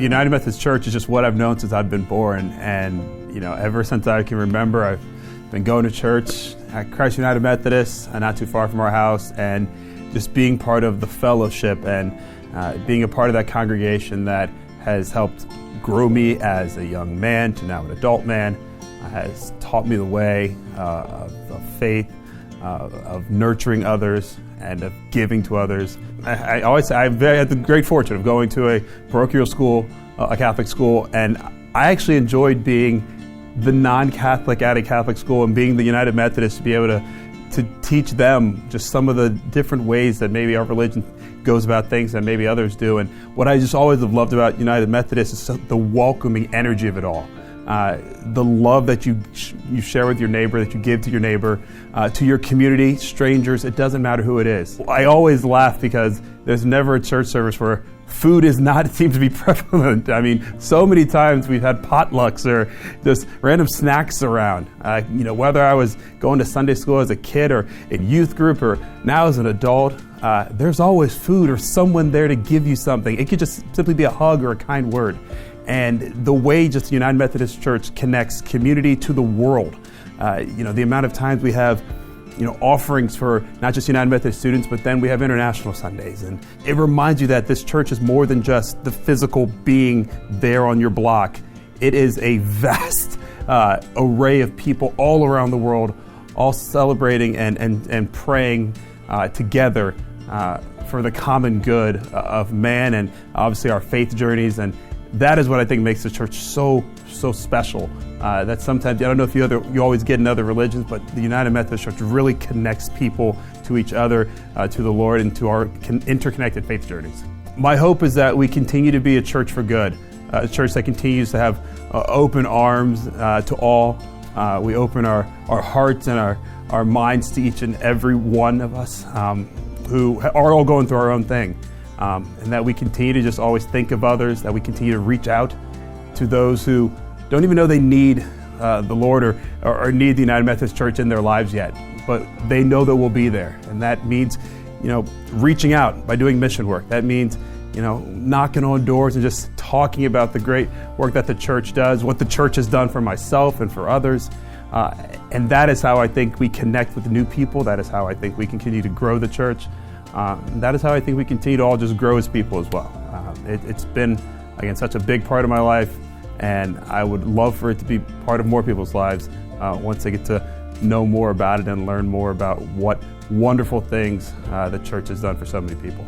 The United Methodist Church is just what I've known since I've been born, and ever since I can remember, I've been going to church at Christ United Methodist, not too far from our house, and just being part of the fellowship and being a part of that congregation that has helped grow me as a young man to now an adult man, has taught me the way of faith, of nurturing others, and of giving to others. I always say I've had the great fortune of going to a parochial school, a Catholic school, and I actually enjoyed being the non-Catholic at a Catholic school and being the United Methodist to be able to teach them just some of the different ways that maybe our religion goes about things that maybe others do. And what I just always have loved about United Methodist is the welcoming energy of it all. The love that you share with your neighbor, that you give to your neighbor, to your community, strangers, it doesn't matter who it is. I always laugh because there's never a church service where food is not, it seems to be prevalent. I mean, so many times we've had potlucks or just random snacks around. Whether I was going to Sunday school as a kid or in youth group or now as an adult, there's always food or someone there to give you something. It could just simply be a hug or a kind word. And the way just United Methodist Church connects community to the world, the amount of times we have, offerings for not just United Methodist students, but then we have International Sundays. And it reminds you that this church is more than just the physical being there on your block. It is a vast array of people all around the world, all celebrating and praying together for the common good of man and obviously our faith journeys. And that is what I think makes the church so special. That sometimes, I don't know if you always get in other religions, but the United Methodist Church really connects people to each other, to the Lord, and to our interconnected faith journeys. My hope is that we continue to be a church for good, a church that continues to have open arms to all. We open our hearts and our minds to each and every one of us who are all going through our own thing. And that we continue to just always think of others, that we continue to reach out to those who don't even know they need the Lord or need the United Methodist Church in their lives yet, but they know that we'll be there. And that means, reaching out by doing mission work. That means, knocking on doors and just talking about the great work that the church does, what the church has done for myself and for others. And that is how I think we connect with new people. That is how I think we continue to grow the church. And that is how I think we continue to all just grow as people as well. It's been, again, such a big part of my life, and I would love for it to be part of more people's lives once they get to know more about it and learn more about what wonderful things the church has done for so many people.